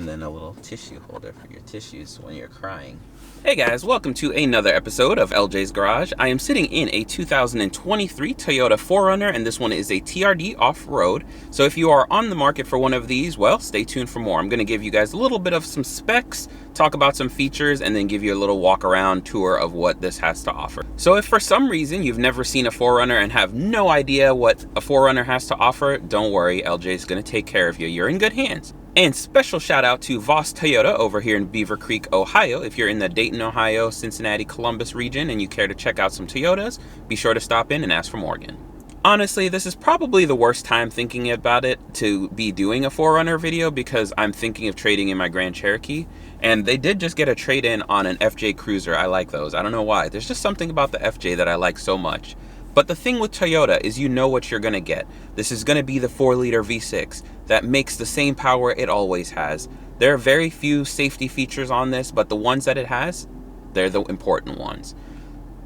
and then a little tissue holder for your tissues when you're crying. Hey guys, welcome to another episode of Ljs Garage. I am sitting in a 2023 Toyota 4Runner, and this one is a TRD Off-Road. So if you are on the market for one of these, well, stay tuned for more. I'm going to give you guys a little bit of some specs, talk about some features, and then give you a little walk-around tour of what this has to offer. So if for some reason you've never seen a 4Runner and have no idea what a 4Runner has to offer, don't worry, LJ is going to take care of you. You're in good hands. And special shout out to Vosstoyota over here in Beaver Creek, Ohio. If you're in the Dayton, Ohio, Cincinnati, Columbus region and you care to check out some Toyotas, be sure to stop in and ask for Morgan. Honestly, this is probably the worst time thinking about it to be doing a 4Runner video because I'm thinking of trading in my Grand Cherokee. And they did just get a trade-in on an FJ Cruiser. I like those. I don't know why. There's just something about the FJ that I like so much. But the thing with Toyota is you know what you're going to get. This is going to be the 4-liter V6 that makes the same power it always has. There are very few safety features on this, but the ones that it has, they're the important ones.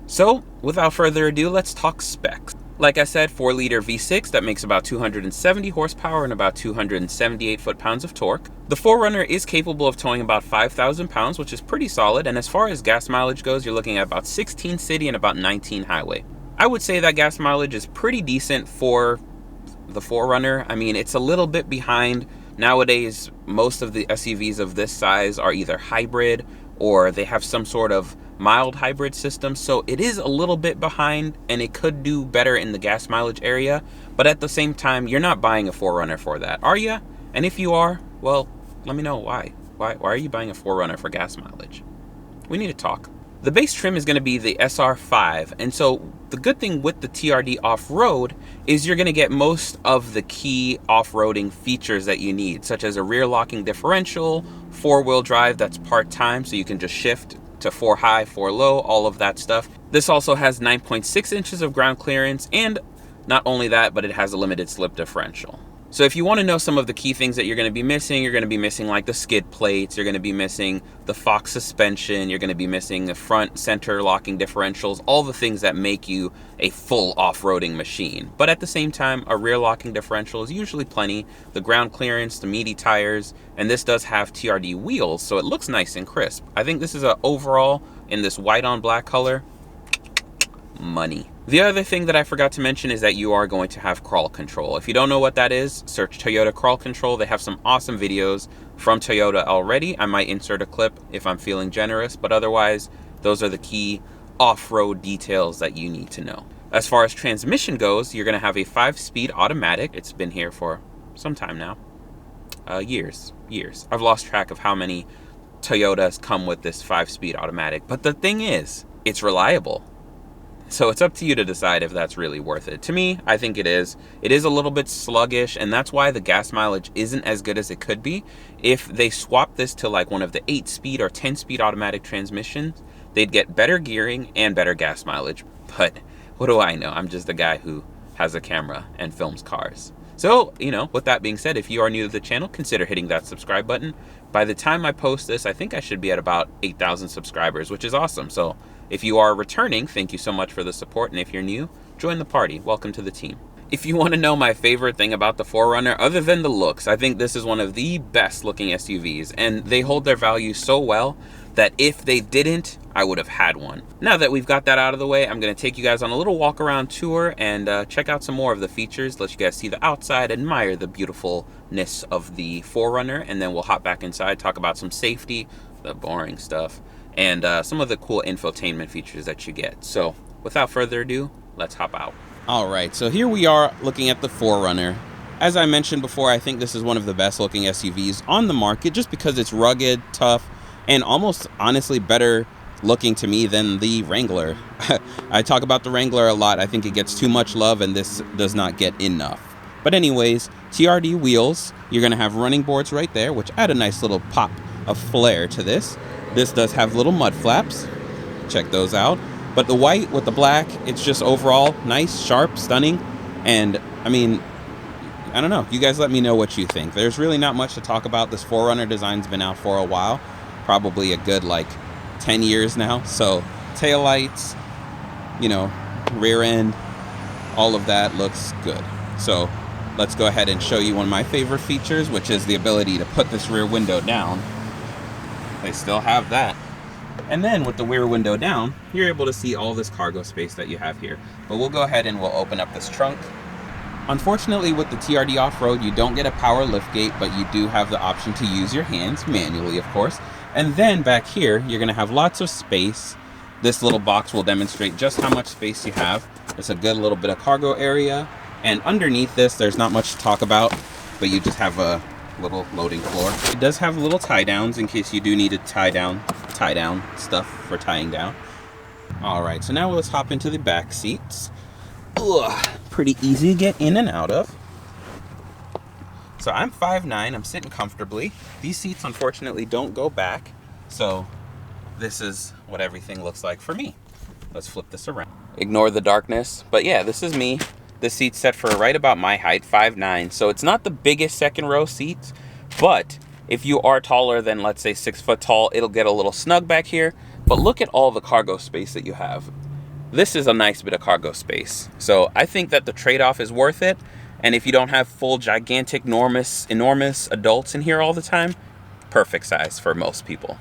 So, without further ado, let's talk specs. Like I said, 4-liter V6 that makes about 270 horsepower and about 278 foot-pounds of torque. The 4Runner is capable of towing about 5,000 pounds, which is pretty solid. And as far as gas mileage goes, you're looking at about 16 city and about 19 highway. I would say that gas mileage is pretty decent for the 4Runner. I mean, it's a little bit behind. Nowadays, most of the SUVs of this size are either hybrid or they have some sort of mild hybrid system. So it is a little bit behind and it could do better in the gas mileage area. But at the same time, you're not buying a 4Runner for that, are you? And if you are, well, let me know why. Why are you buying a 4Runner for gas mileage? We need to talk. The base trim is going to be the SR5, and so the good thing with the TRD Off-Road is you're going to get most of the key off-roading features that you need, such as a rear locking differential, 4-wheel drive that's part-time, so you can just shift to 4 high, 4 low, all of that stuff. This also has 9.6 inches of ground clearance, and not only that, but it has a limited slip differential. So if you want to know some of the key things that you're going to be missing like the skid plates, you're going to be missing the Fox suspension, you're going to be missing the front center locking differentials, all the things that make you a full off-roading machine. But at the same time, a rear locking differential is usually plenty, the ground clearance, the meaty tires, and this does have TRD wheels, so it looks nice and crisp. I think this is a overall, in this white on black color, money. The other thing that I forgot to mention is that you are going to have crawl control. If you don't know what that is, search Toyota crawl control. They have some awesome videos from Toyota already. I might insert a clip if I'm feeling generous, but otherwise, those are the key off-road details that you need to know. As far as transmission goes, you're going to have a 5-speed automatic. It's been here for some time now. Years. I've lost track of how many Toyotas come with this 5-speed automatic. But the thing is, it's reliable. So it's up to you to decide if that's really worth it. To me, I think it is. It is a little bit sluggish, and that's why the gas mileage isn't as good as it could be. If they swap this to like one of the 8-speed or 10-speed automatic transmissions, they'd get better gearing and better gas mileage. But what do I know? I'm just a guy who has a camera and films cars. So, with that being said, if you are new to the channel, consider hitting that subscribe button. By the time I post this, I think I should be at about 8,000 subscribers, which is awesome. So if you are returning, thank you so much for the support. And if you're new, join the party. Welcome to the team. If you want to know my favorite thing about the 4Runner, other than the looks, I think this is one of the best looking SUVs. And they hold their value so well that if they didn't, I would have had one. Now that we've got that out of the way, I'm going to take you guys on a little walk around tour and check out some more of the features, let you guys see the outside, admire the beautifulness of the 4Runner, and then we'll hop back inside, talk about some safety, the boring stuff, and some of the cool infotainment features that you get. So without further ado, let's hop out. All right, so here we are looking at the 4Runner. As I mentioned before, I think this is one of the best looking SUVs on the market just because it's rugged, tough, and almost honestly better looking to me than the Wrangler. I talk about the Wrangler a lot. I think it gets too much love and this does not get enough. But anyways, TRD wheels, you're going to have running boards right there, which add a nice little pop of flair to this. This does have little mud flaps. Check those out. But the white with the black, it's just overall nice, sharp, stunning. And I mean, I don't know. You guys let me know what you think. There's really not much to talk about. This 4Runner design's been out for a while. Probably a good 10 years now. So taillights, rear end, all of that looks good. So let's go ahead and show you one of my favorite features, which is the ability to put this rear window down. They still have that. And then with the rear window down, you're able to see all this cargo space that you have here. But we'll go ahead and we'll open up this trunk. Unfortunately, with the TRD Off-Road, you don't get a power liftgate, but you do have the option to use your hands, manually of course. And then back here, you're gonna have lots of space. This little box will demonstrate just how much space you have. It's a good little bit of cargo area. And underneath this, there's not much to talk about, but you just have a little loading floor. It does have little tie downs in case you do need to tie down stuff for tying down. All right, so now let's hop into the back seats. Ugh, pretty easy to get in and out of. So I'm 5'9", I'm sitting comfortably. These seats unfortunately don't go back, so this is what everything looks like for me. Let's flip this around. Ignore the darkness, but yeah, this is me. This seat's set for right about my height, 5'9", so it's not the biggest second row seats, but if you are taller than, let's say, 6 foot tall, it'll get a little snug back here. But look at all the cargo space that you have. This is a nice bit of cargo space. So I think that the trade-off is worth it. And if you don't have full, gigantic, enormous adults in here all the time, perfect size for most people.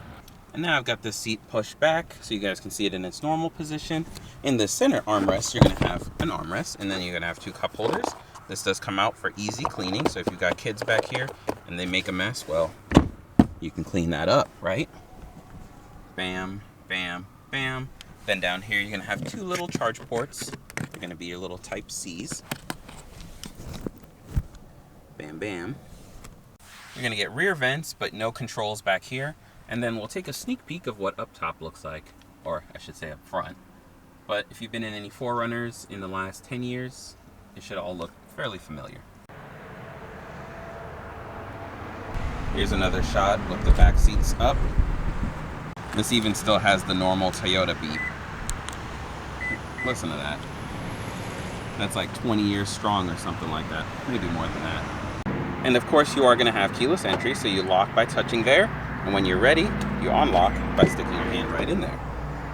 And now I've got this seat pushed back so you guys can see it in its normal position. In the center armrest, you're gonna have an armrest, and then you're gonna have 2 cup holders. This does come out for easy cleaning. So if you've got kids back here and they make a mess, well, you can clean that up, right? Bam, bam, bam. Then down here, you're gonna have 2 little charge ports. They're gonna be your little Type C's. Bam, bam. You're gonna get rear vents, but no controls back here. And then we'll take a sneak peek of what up top looks like, or I should say up front. But if you've been in any 4Runners in the last 10 years, it should all look fairly familiar. Here's another shot with the back seats up. This even still has the normal Toyota beep. Listen to that. That's like 20 years strong or something like that. Maybe more than that. And of course you are going to have keyless entry, so you lock by touching there. And when you're ready, you unlock by sticking your hand right in there.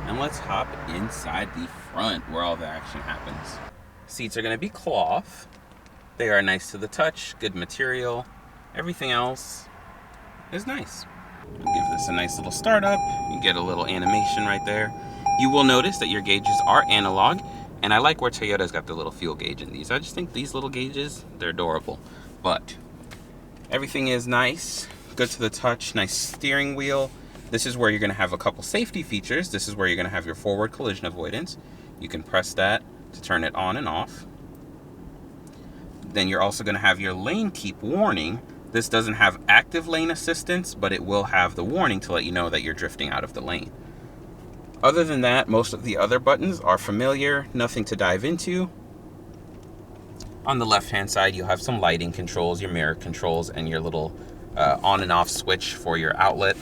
And let's hop inside the front where all the action happens. Seats are going to be cloth. They are nice to the touch, good material. Everything else is nice. I'll give this a nice little startup. You get a little animation right there. You will notice that your gauges are analog, and I like where Toyota's got the little fuel gauge in these. I just think these little gauges, they're adorable. But everything is nice, good to the touch, nice steering wheel. This is where you're going to have a couple safety features. This is where you're going to have your forward collision avoidance. You can press that to turn it on and off. Then you're also going to have your lane keep warning. This doesn't have active lane assistance, but it will have the warning to let you know that you're drifting out of the lane. Other than that, most of the other buttons are familiar, nothing to dive into. On the left-hand side, you'll have some lighting controls, your mirror controls, and your little on and off switch for your outlet.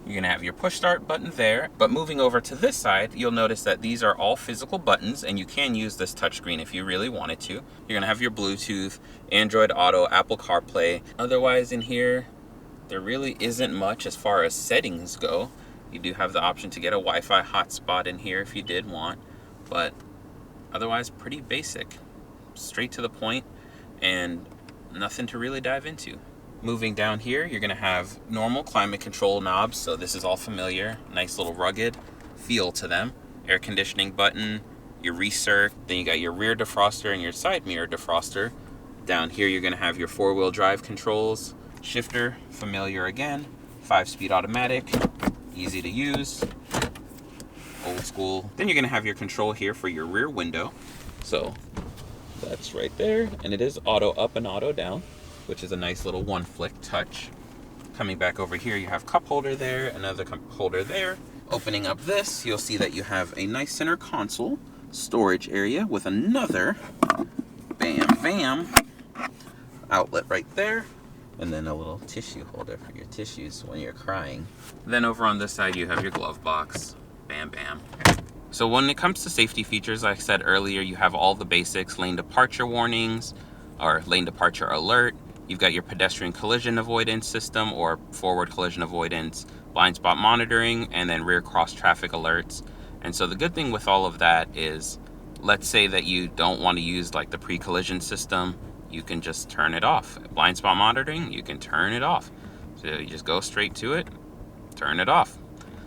You're gonna have your push start button there, but moving over to this side, you'll notice that these are all physical buttons, and you can use this touchscreen if you really wanted to. You're gonna have your Bluetooth, Android Auto, Apple CarPlay. Otherwise in here, there really isn't much as far as settings go. You do have the option to get a Wi-Fi hotspot in here if you did want, but otherwise pretty basic. Straight to the point, and nothing to really dive into. Moving down here, you're gonna have normal climate control knobs, so this is all familiar. Nice little rugged feel to them. Air conditioning button, your recirc, then you got your rear defroster and your side mirror defroster. Down here, you're gonna have your 4-wheel drive controls. Shifter, familiar again. 5-speed automatic, easy to use. Old school. Then you're gonna have your control here for your rear window. So that's right there, and it is auto up and auto down, which is a nice little one-flick touch. Coming back over here, you have cup holder there, another cup holder there. Opening up this, you'll see that you have a nice center console, storage area with another bam bam outlet right there, and then a little tissue holder for your tissues when you're crying. Then over on this side, you have your glove box. Bam bam. So when it comes to safety features, like I said earlier, you have all the basics: lane departure warnings, or lane departure alert. You've got your pedestrian collision avoidance system or forward collision avoidance, blind spot monitoring, and then rear cross traffic alerts. And so the good thing with all of that is, let's say that you don't want to use like the pre-collision system, you can just turn it off. Blind spot monitoring, you can turn it off. So you just go straight to it, turn it off.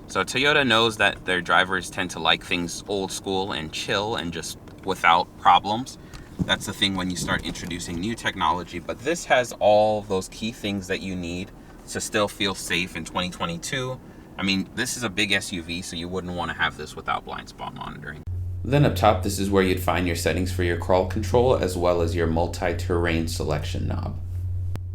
So Toyota knows that their drivers tend to like things old school and chill and just without problems. That's the thing when you start introducing new technology, but this has all those key things that you need to still feel safe in 2022. I mean, this is a big SUV, so you wouldn't want to have this without blind spot monitoring. Then up top, this is where you'd find your settings for your crawl control, as well as your multi-terrain selection knob.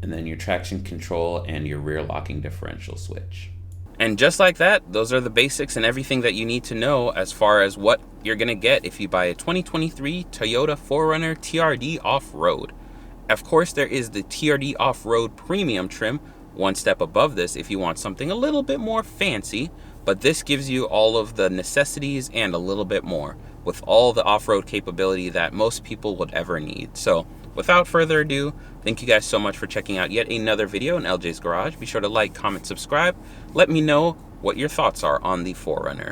And then your traction control and your rear locking differential switch. And just like that, those are the basics and everything that you need to know as far as what you're going to get if you buy a 2023 Toyota 4runner TRD Off-Road. Of course, there is the TRD Off-Road Premium trim, one step above this if you want something a little bit more fancy, but this gives you all of the necessities and a little bit more, with all the off-road capability that most people would ever need. So without further ado, thank you guys so much for checking out yet another video in LJ's Garage. Be sure to like, comment, subscribe. Let me know what your thoughts are on the 4runner.